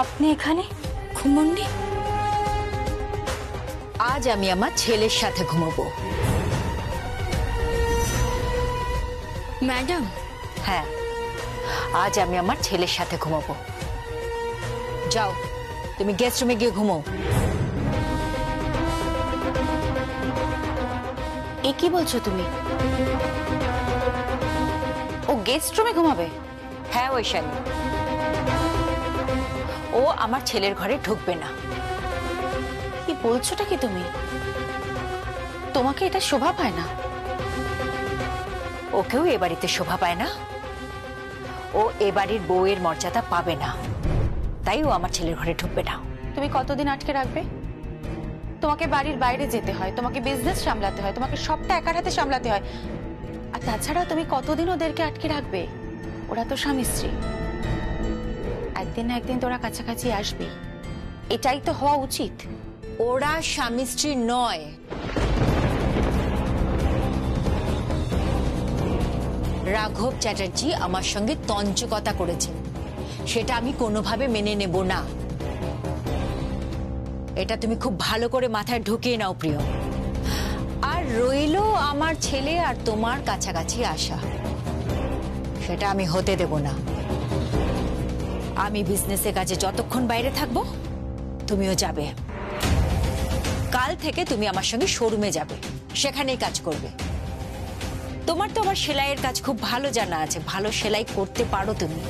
আপনি এখানে ঘুমননি? আজ আমি আমার ছেলের সাথে ঘুমাবো। ম্যাডাম? হ্যাঁ, আজ আমি আমার ছেলের সাথে ঘুমাবো। যাও, তুমি গেস্ট রুমে গিয়ে ঘুমো। এ কি বলছো তুমি? ও গেস্ট রুমে ঘুমাবে? হ্যাঁ বৈশালী, ও আমার ছেলের ঘরে ঢুকবে না। কি বলছোটা কি তুমি? তোমাকে এটা শোভা পায় না? ওকেও এ বাড়িতে শোভা পায় না, ও এ বাড়ির বউয়ের মর্যাদা পাবে না, তাই ও আমার ছেলের ঘরে ঢুকবে না। তুমি কতদিন আটকে রাখবে? তোমাকে বাড়ির বাইরে যেতে হয়, তোমাকে বিজনেস সামলাতে হয়, তোমাকে সবটা একার হাতে সামলাতে হয়। আর তাছাড়া তুমি কতদিন ওদেরকে আটকে রাখবে? ওরা তো স্বামী স্ত্রী, একদিন না একদিন তোরা কাছাকাছি আসবে, এটাই তো হওয়া উচিত। ওরা স্বামী স্ত্রী নয়। রাঘব চ্যাটার্জি আমার সঙ্গে তঞ্চকতা করেছে, সেটা আমি কোনোভাবে মেনে নেব না। এটা তুমি খুব ভালো করে মাথায় ঢুকিয়ে নাও প্রিয়। আর রইলো আমার ছেলে আর তোমার কাছাকাছি আসা, সেটা আমি হতে দেব না। আমি বিজনেসের কাজে যতক্ষণ বাইরে থাকবো তুমিও যাবে। কাল থেকে তুমি আমার সঙ্গে শোরুমে যাবে, সেখানেই কাজ করবে। তোমার তো আবার সেলাইয়ের কাজ খুব ভালো জানা আছে, ভালো সেলাই করতে পারো তুমি,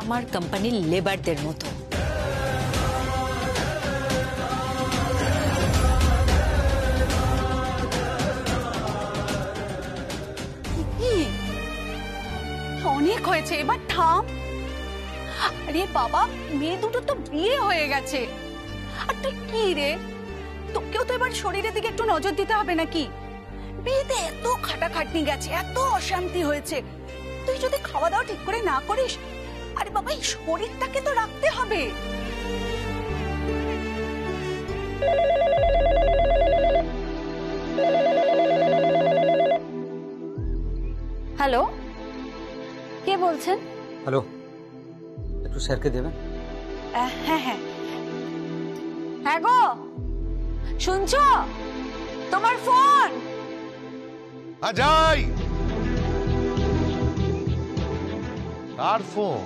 আমার কোম্পানির লেবারদের মতো। অনেক হয়েছে, এবার থাম। আরে বাবা, মেয়ে দুটো তো বিয়ে হয়ে গেছে, আর তুই কি রে? তোকেও তো এবার শরীরের দিকে একটু নজর দিতে হবে নাকি? বিয়েতে এত খাটাখাটনি গেছে, এত অশান্তি হয়েছে, তুই যদি খাওয়া দাওয়া ঠিক করে না করিস, আরে বাবা এই শরীরটাকে তো রাখতে হবে। হ্যালো, কে বলছেন? হ্যালো, একটু স্যারকে দেবেন? হ্যাঁ হ্যাঁ হ্যাঁ গো, শুনছো? তোমার ফোন। যাই। কার ফোন?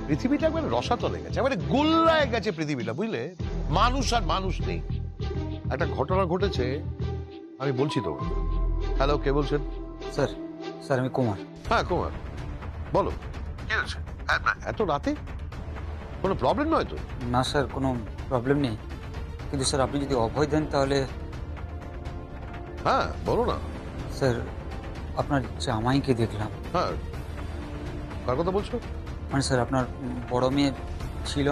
পৃথিবীটা একবারে রসাতলে গেছে, একবারে গোল্লায় গেছে পৃথিবীটা, বুঝলে? মানুষ আর মানুষ নেই। একটা ঘটনা ঘটেছে, আমি বলছি তো। হ্যালো, কে বলছেন? স্যার, স্যার আমি কুমার। হ্যাঁ কুমার, বলো কি হয়েছে? এত রাতে কোনো প্রবলেম নয় তো? না স্যার, কোনো প্রবলেম নেই, কিন্তু স্যার আপনি যদি অভয় দেন তাহলে। হ্যাঁ বলো না। স্যার, আপনার জামাইকে দেখলাম। হ্যাঁ, কার কথা বলছো? মানে স্যার আপনার বড় মেয়ে ছিল,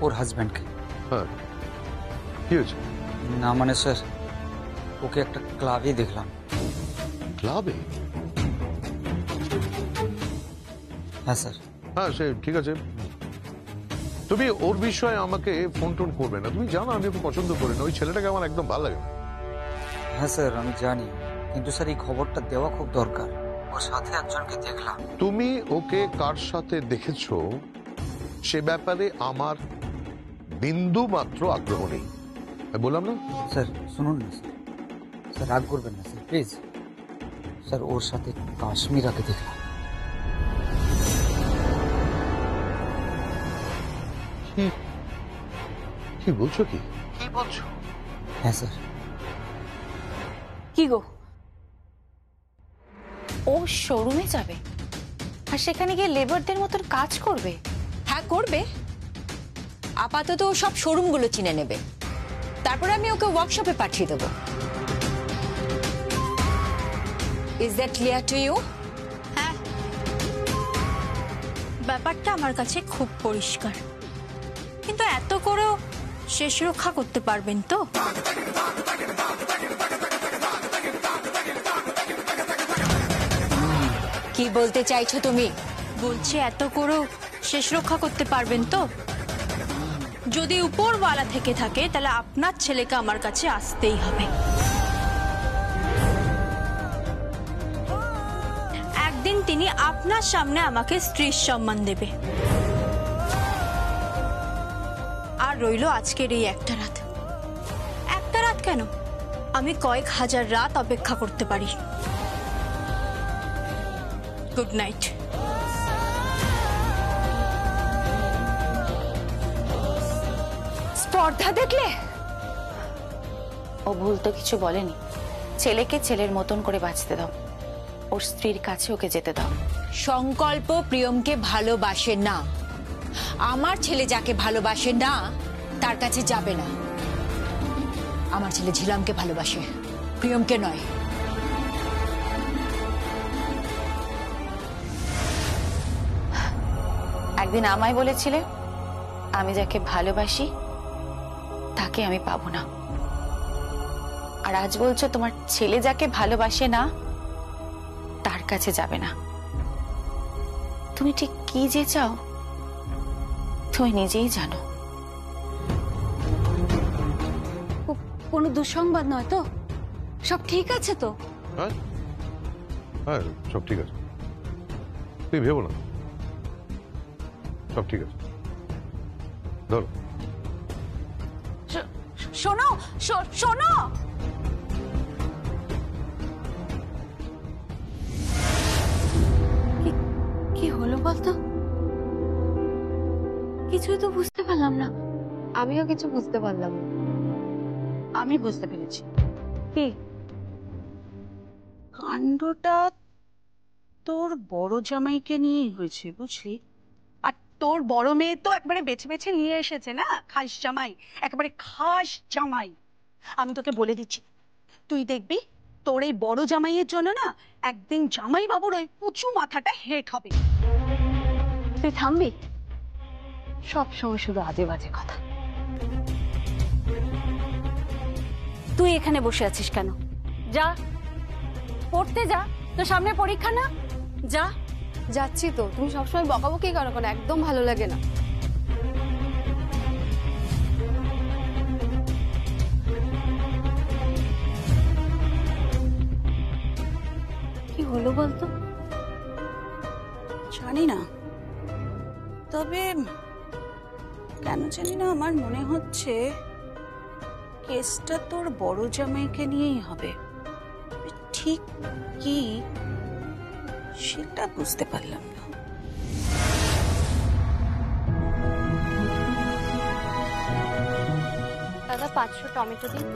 ওর হাজব্যান্ডকে। হ্যাঁ, কি হয়েছে? না মানে স্যার, ওকে একটা ক্লাবে দেখলাম। ক্লাবে? হ্যাঁ স্যার। হ্যাঁ সে ঠিক আছে, তুমি ওর বিষয়ে আমাকে ফোন টোন করবে না। তুমি জানো আমি ওকে পছন্দ করি না, ওই ছেলেটাকে আমার একদম ভালো লাগে না। হ্যাঁ স্যার আমি জানি, কিন্তু স্যার এই খবরটা দেওয়া খুব দরকার। ওর সাথে একজনকে দেখলাম। তুমি ওকে কার সাথে দেখেছো সে ব্যাপারে আমার বিন্দু মাত্র আগ্রহ নেই, আমি বললাম না? স্যার শুনুন না স্যার, স্যার রাগ করবেন না স্যার প্লিজ। স্যার ওর সাথে কাশ্মীরাকে দেখলাম। কি বলছো? কি বলছো? হ্যাঁ স্যার। কি গো, ও শোরুমে যাবে আর সেখানে গিয়ে লেবারদের মতন কাজ করবে? হ্যাঁ করবে, আপাতত ও সব শোরুমগুলো চিনে নেবে, তারপরে আমি ওকে ওয়ার্কশপে পাঠিয়ে দেবো। Is that clear to you? হ্যাঁ, ব্যাপারটা আমার কাছে খুব পরিষ্কার, কিন্তু এত করেও শেষ রক্ষা করতে পারবেন তো? কি বলতে চাইছো তুমি? বলছি এত করেও শেষ রক্ষা করতে পারবেন তো? যদি উপরওয়ালা থেকে থাকে তাহলে আপনার ছেলেকে আমার কাছে আসতেই হবে। একদিন তিনি আপনার সামনে আমাকে স্ত্রীর সম্মান দেবে। আর রইল আজকের এই একটা রাত। একটা রাত কেন, আমি কয়েক হাজার রাত অপেক্ষা করতে পারি। Good night. স্পর্ধা দেখলে? ও ভুল তো কিছু বলেনি। ছেলেকে ছেলের মতন করে বাঁচতে দাও, ওর স্ত্রীর কাছে ওকে যেতে দাও। সংকল্প প্রিয়মকে ভালোবাসে না। আমার ছেলে যাকে ভালোবাসে না তার কাছে যাবে না। আমার ছেলে ঝিলামকে ভালোবাসে, প্রিয়মকে নয়। একদিন আমায় বলেছিলে আমি যাকে ভালোবাসি তাকে আমি পাবো না, আর আজ বলছো তোমার ছেলে যাকে ভালোবাসে না তার কাছে যাবে না। তুমি ঠিক কি যে চাও তুমি নিজেই জানো। কোনো দুঃসংবাদ নয় তো? সব ঠিক আছে তো? হ্যাঁ হ্যাঁ, সব ঠিক আছে, তুমি ভেবো না, সব ঠিক আছে। ধরো। শোনো, শোনো, কি হলো বলতো? কিছুই তো বুঝতে পারলাম না। আমিও কিছু বুঝতে পারলাম না। আমি বুঝতে পেরেছি। কি কাণ্ডটা তোর বড় জামাইকে নিয়েই হয়েছে, বুঝলি? আর তোর বড় মেয়ে তো একবারে বেছে বেছে নিয়ে এসেছে না, খাস জামাই, একেবারে খাস জামাই। আমি তোকে বলে দিচ্ছি, তুই দেখবি তোর এই বড় জামাইয়ের জন্য না একদিন জামাই বাবুর ওই উঁচু মাথাটা হেট হবে। তুই থামবি? সব সময় শুধু আজে বাজে কথা। তুই এখানে বসে আছিস কেন? যা পড়তে যা, তোর সামনে পরীক্ষা না, যা। যাচ্ছি তো, তুমি সবসময় বকাবকি করো কেন? একদম ভালো লাগে না। কি হলো বলতো? জানি না, তবে কেন জানি না আমার মনে হচ্ছে কেসটা তোর বড় জামাইকে নিয়েই হবে। ঠিক কি সেটা বুঝতে পারলাম না। দাদা 500 টমেটো দিন।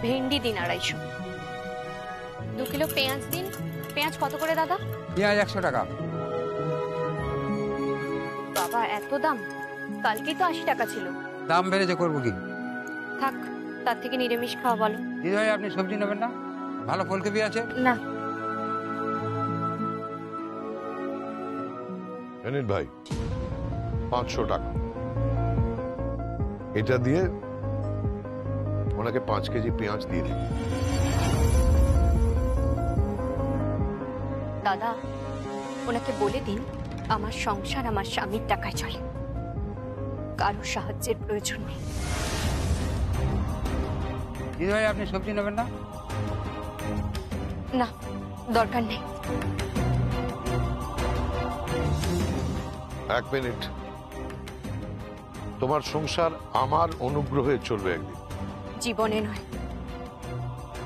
ভেন্ডি দিন 250। 2 কিলো পেঁয়াজ দিন। পেঁয়াজ কত করে দাদা? পেঁয়াজ 100 টাকা। বাবা এত দাম, কালকেই তো 80 টাকা ছিল। দাম বেড়েছে, করবো কি? থাক, তার থেকে নিরামিষ খাওয়া বলো। দিদি ভাই আপনি সবজি নেবেন না? ভালো ফুলকপি আছে? না। জানেন ভাই, 500 টাকা, এটা দিয়ে ওনাকে 5 কেজি পেঁয়াজ দিয়ে দিন। দাদা ওনাকে বলে দিন আমার সংসার আমার স্বামীর টাকায় চলে, কারো সাহায্যের প্রয়োজন নেই। দিদি ভাই আপনি সবজি নেবেন না? না, দরকার নেই। 1 মিনিট, তোমার সংসার আমার অনুগ্রহে চলবে একদিন। জীবনে নয়,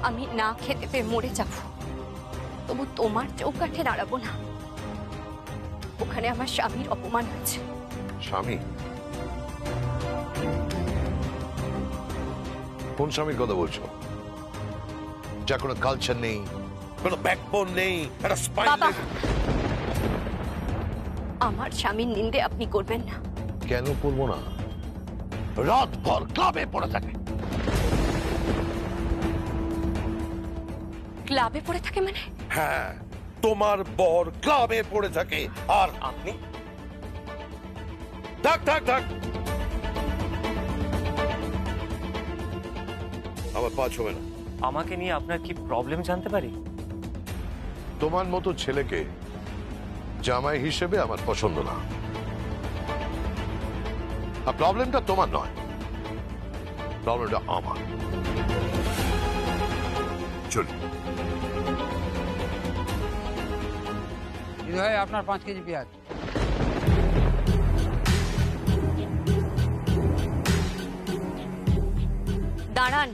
আমি না খেতে পেয়ে মরে যাব, তবু তোমার চৌকাঠে দাঁড়াবো না। ওখানে আমার স্বামীর অপমান হয়েছে। স্বামী? কোন স্বামীর কথা বলছো? যা কোনো কালচার নেই, কোনো ব্যাকবোন নেই, একটা স্পাইন বাবা, নেই। আমার স্বামীর নিন্দে আপনি করবেন না। কেন করবো না? রাত ভর ক্লাবে পড়ে থাকে। ক্লাবে পড়ে থাকে মানে? হ্যাঁ, তোমার বর ক্লাবে পড়ে থাকে আর আপনি? থাক থাক থাক, আমার পা ছবে না। আমাকে নিয়ে আপনার কি প্রবলেম জানতে পারি? তোমার মতো ছেলেকে জামাই হিসেবে আমার পছন্দ না। আর প্রবলেমটা তোমার নয়, প্রবলেমটা আমার। চলি। ভাই আপনার 5 কেজি পেঁয়াজ। দাঁড়ান,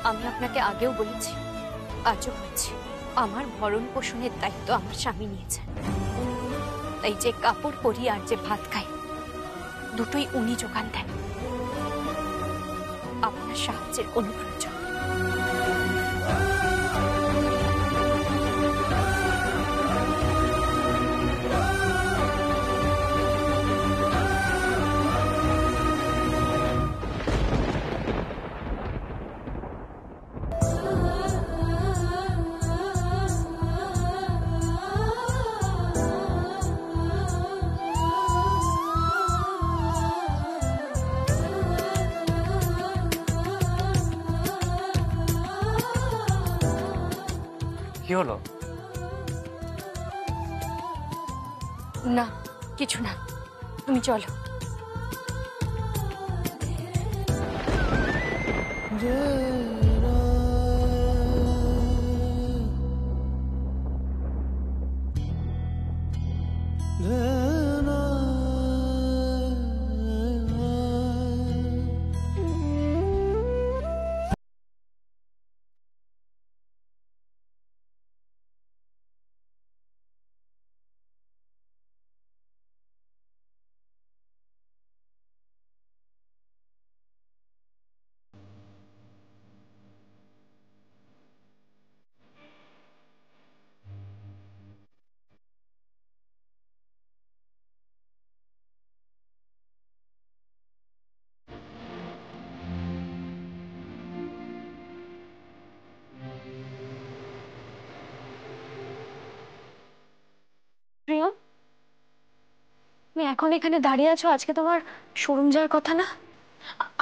আমি আপনাকে আগেও বলেছি, আজও বলছি, আমার ভরণ পোষণের দায়িত্ব আমার স্বামী নিয়েছেন। তাই যে কাপড় পরি আর যে ভাত খাই দুটোই উনি যোগান দেন। আপনার সাহায্যের কোনো প্রয়োজন নেই। কি হলো? না, কিছু না, তুমি চলো। প্রিয়া, তুমি এখন এখানে দাঁড়িয়ে আছো? আজকে তোমার শোরুম যাওয়ার কথা না?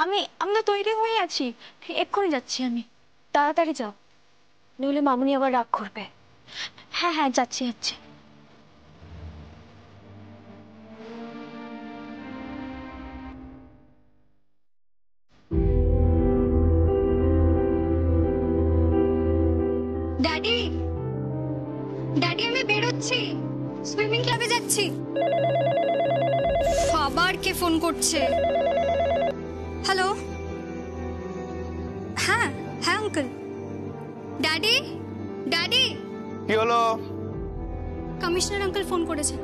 আমি তো তৈরি হয়ে আছি, এক্ষুনি যাচ্ছি আমি। তাড়াতাড়ি যাও, নইলে মামুনি আবার রাগ করবে। হ্যাঁ হ্যাঁ, যাচ্ছি যাচ্ছি। ড্যাডি, ড্যাডি আমি বেরোচ্ছি, সুইমিং ক্লাবে যাচ্ছি। আবার কে ফোন করছে? হ্যালো, হ্যাঁ হ্যাঁ আঙ্কেল। ড্যাডি, ড্যাডি, কি হলো? কমিশনার আঙ্কেল ফোন করেছে।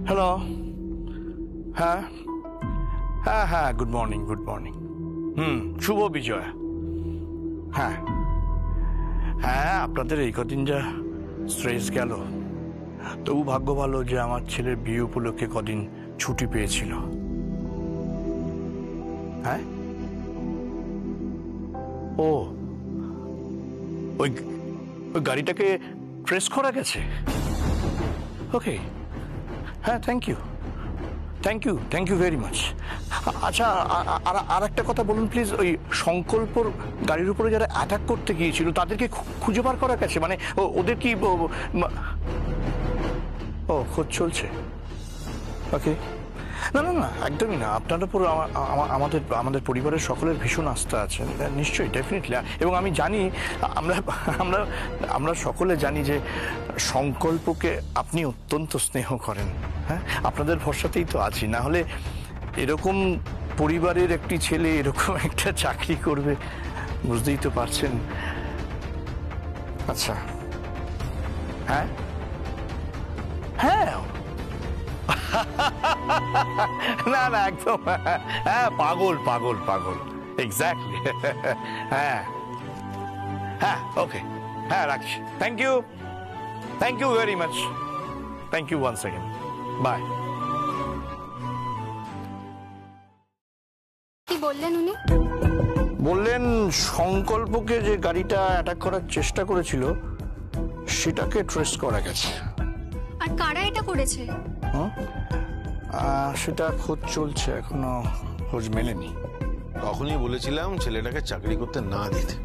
হ্যালো, হ্যাঁ হ্যাঁ হ্যাঁ, গুড মর্নিং গুড মর্নিং। শুভ বিজয়। হ্যাঁ হ্যাঁ, আপনাদের এই কদিন যা স্ট্রেস গেল, তবু ভাগ্য ভালো যে আমার ছেলের বিয়ে উপলক্ষে কদিন ছুটি পেয়েছিল। হ্যাঁ, ও ওই ওই গাড়িটাকে ট্রেস করা গেছে। ওকে, হ্যাঁ, থ্যাংক ইউ ভেরি মাচ। আচ্ছা, আর একটা কথা বলুন প্লিজ, ওই সংকল্পর গাড়ির উপরে যারা অ্যাটাক করতে গিয়েছিল তাদেরকে খুঁজে বার করা গেছে? মানে ওদের কি খোঁজ চলছে? ওকে, না না না, একদমই না। আপনার উপর আমাদের পরিবারের সকলের ভীষণ আস্থা আছে, নিশ্চয়ই, ডেফিনেটলি। এবং আমি জানি, আমরা সকলে জানি যে সংকল্পকে আপনি অত্যন্ত স্নেহ করেন। হ্যাঁ, আপনাদের ভরসাতেই তো আছি, না হলে এরকম পরিবারের একটি ছেলে এরকম একটা চাকরি করবে, বুঝতেই তো পারছেন। আচ্ছা, হ্যাঁ হ্যাঁ, না না, একদম, হ্যাঁ, পাগল পাগল পাগল, এক্স্যাক্টলি। হ্যাঁ হ্যাঁ, ওকে, হ্যাঁ, রাখছি। Thank you very much, thank you one second, bye. কি বললেন উনি? বললেন সংকল্পকে যে গাড়িটা অ্যাটাক করার চেষ্টা করেছিল সেটাকে ট্রেস করা গেছে। আর কারা এটা করেছে? সেটা খোঁজ চলছে, এখনো খোঁজ মেলেনি। তখনই বলেছিলাম ছেলেটাকে চাকরি করতে না দিতে,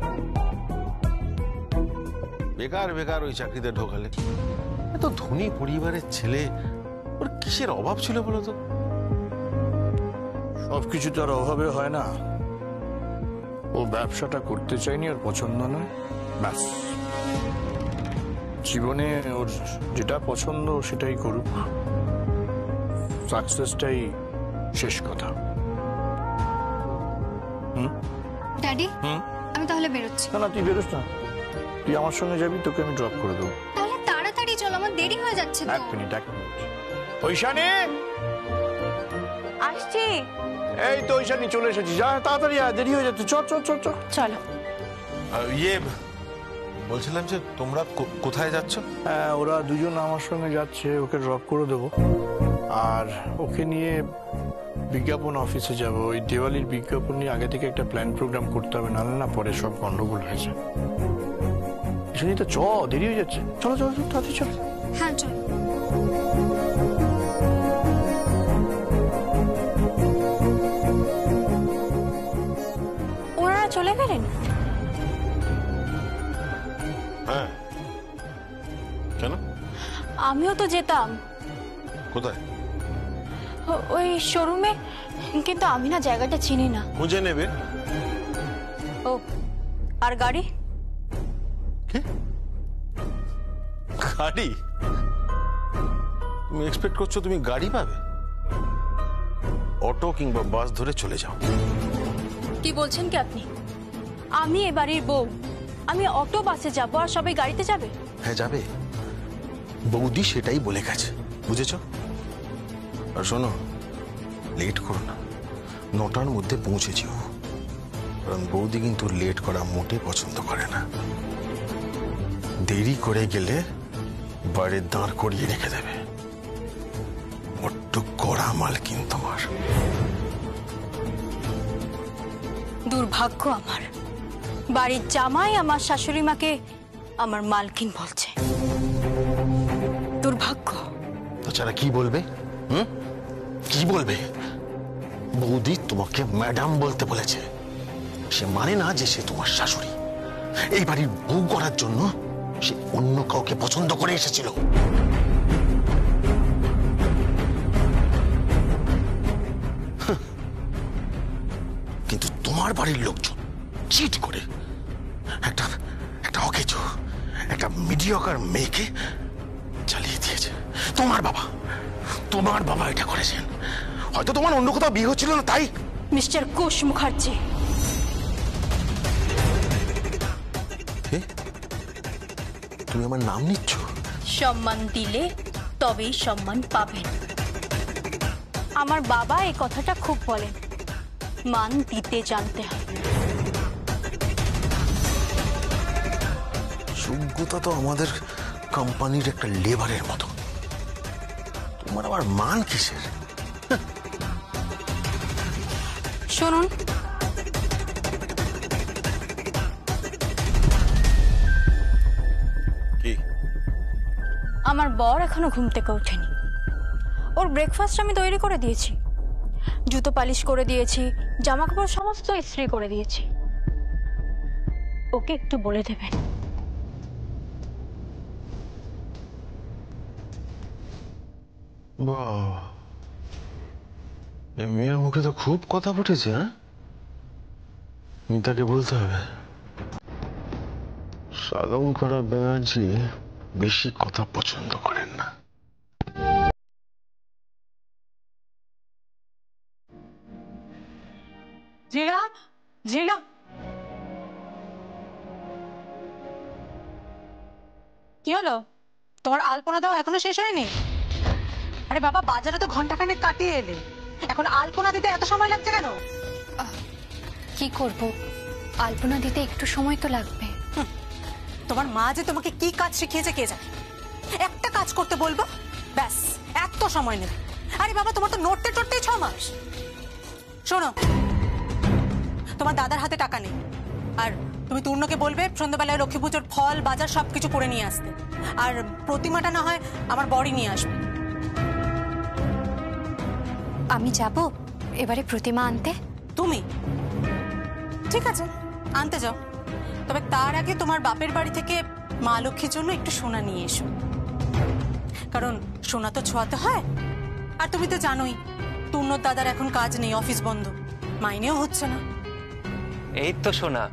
বেকার বেকার ওই চাকরিতে ঢোকালে। এত ধনী পরিবারের ছেলে, ওর কিসের অভাব ছিল বলতো? সবকিছু তো আর অভাবে হয় না। ও ব্যবসাটা করতে চায়নি, আর পছন্দ নয়, ব্যাস। জীবনে ওর যেটা পছন্দ সেটাই করুক, সাকসেসটাই শেষ কথা। ড্যাডি হুম? আমি তাহলে বেরোচ্ছি। না না, তুই বেরোস না, তুই আমার সঙ্গে যাবি, তোকে আমি ড্রপ করে দেবো। তাহলে তাড়াতাড়ি চলো, আমার দেরি হয়ে যাচ্ছে তো। এক মিনিট। ঐশানী, আসছি। এই তো ঐশানী চলে এসেছি, যা তাড়াতাড়ি আয়, দেরি হয়ে যাচ্ছে। চল চল চল চল। চলো। বলছিলাম যে তোমরা কোথায় যাচ্ছ? হ্যাঁ, ওরা দুজন আমার সঙ্গে যাচ্ছে, ওকে ড্রপ করে দেবো। আর ওকে নিয়ে বিজ্ঞাপন অফিসে যাব। ওই দিওয়ালির বিজ্ঞাপন নিয়ে আগে থেকে একটা প্ল্যান প্রোগ্রাম করতে হবে, নাহলে না পরে সব গন্ডগোল হয়েছে। সুনিতা, চ, দেরি হয়ে যাচ্ছে। চলো চলো তাড়াতাড়ি চলো। হ্যাঁ চলো। ওনারা চলে গেলেন? হ্যাঁ, কেন? আমিও তো যেতাম কোথায়? ওই শোরুমে, কিন্তু আমি না জায়গাটা চিনি না। খুঁজে নেবে। ও, আর গাড়ি? গাড়ি? তুমি এক্সপেক্ট করছো তুমি গাড়ি পাবে? অটো কিংবা বাস ধরে চলে যাও। কি বলছেন কি আপনি? আমি এ বাড়ির বউ, আমি অটো বাসে যাব আর সবাই গাড়িতে যাবে? হ্যাঁ যাবে, বৌদি সেটাই বলে গেছে, বুঝেছো? আর শোনো, লেট করো না, 9টার মধ্যে পৌঁছেছিও, কারণ বৌদি কিন্তু লেট করা মোটে পছন্দ করে না। দেরি করে গেলে বাড়ির দাঁড় করিয়ে রেখে দেবে। বড্ড কড়া মালকিন তোমার। দুর্ভাগ্য আমার, বাড়ির জামাই আমার শাশুড়ি মাকে আমার মালকিন বলছে। দুর্ভাগ্য। তাছাড়া কি বলবে? কি বলবে? বৌদি তোমাকে ম্যাডাম বলতে বলেছে। সে মানে না যে সে তোমার শাশুড়ি। এই বাড়ির বউ করার জন্য সে অন্য কাউকে পছন্দ করে এসেছিল। কিন্তু তোমার বাড়ির লোকজন চিট করে একটা অকেজো, একটা মিডিয়কার মেয়েকে চালিয়ে দিয়েছে। তোমার বাবা এটা করেছেন। হয়তো তোমার অন্য কোথাও বিয়ে হচ্ছিল না, তাই। মিস্টার কোষ মুখার্জি, তুমি আমার নাম নিচ্ছ? সম্মান দিলে তবেই সম্মান পাবেন। আমার বাবা এই কথাটা খুব বলেন, মান দিতে জানতে হয়। যোগ্যতা তো আমাদের কোম্পানির একটা লেবারের মতো, তোমার আবার মান কিসের? শুনুন, কি? আমার বর এখনো ঘুম থেকে ওঠেনি। ওর ব্রেকফাস্ট আমি তৈরি করে দিয়েছি, জুতো পালিশ করে দিয়েছি, জামা কাপড় সমস্ত ইস্ত্রি করে দিয়েছি। ওকে একটু বলে দেবেন। বাহ, এই মেয়ের মুখে তো খুব কথা ফুটেছে। হ্যাঁ, মিতাকে বলতে হবে। সাগম করা ব্যানার্জি বেশি কথা পছন্দ করেন না। জিরা, জিরা, কি হলো? তোমার আলপনা দেওয়া এখনো শেষ হয়নি? আরে বাবা, বাজারে তো ঘন্টাখানেক কাটিয়ে এলে, এখন আলপনা দিতে এত সময় লাগছে কেন? কি করব, আলপনা দিতে একটু সময় তো লাগবে। তোমার মা যে তোমাকে কি কাজ শিখিয়েছে কে জানে। একটা কাজ করতে বলবো, ব্যাস এত সময় নেবে। আরে বাবা, তোমার তো নড়তে টড়তেই 6 মাস। শোনো, তোমার দাদার হাতে টাকা নেই, আর তুমি তূর্ণকে বলবে সন্ধ্যাবেলায় লক্ষ্মী পুজোর ফল বাজার সবকিছু করে নিয়ে আসতে। আর প্রতিমাটা না হয় আমার বড়ি নিয়ে আসবে। আমি যাব এবারে প্রতিমা আনতে। তুমি ঠিক আছে, আনতে যাও, তবে তার আগে তোমার বাপের বাড়ি থেকে মা লক্ষ্মীর জন্য একটু সোনা নিয়ে এসো, কারণ সোনা তো ছোঁয়াতে হয়। আর তুমি তো জানোই তূর্ণর দাদার এখন কাজ নেই, অফিস বন্ধ, মাইনেও হচ্ছে না। এই তো সোনা।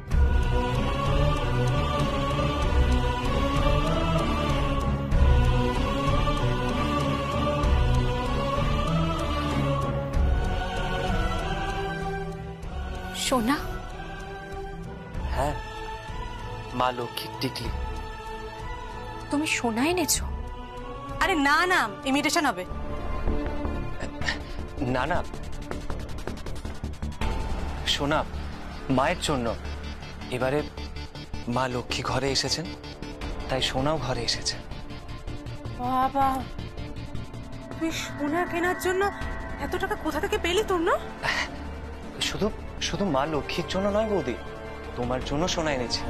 সোনা? হ্যাঁ, মা লক্ষ্মীর টিকলি। তুমি সোনা এনেছো? আরে না না, ইমিটেশন হবে। না না সোনা, মায়ের জন্য। এবারে মা লক্ষ্মী ঘরে এসেছেন, তাই সোনাও ঘরে এসেছে। বাবা, তুই সোনা কেনার জন্য এত টাকা কোথা থেকে পেলি তোর না? শুধু শুধু মা লক্ষ্মীর জন্য নয় বৌদি, তোমার জন্য সোনা এনেছি।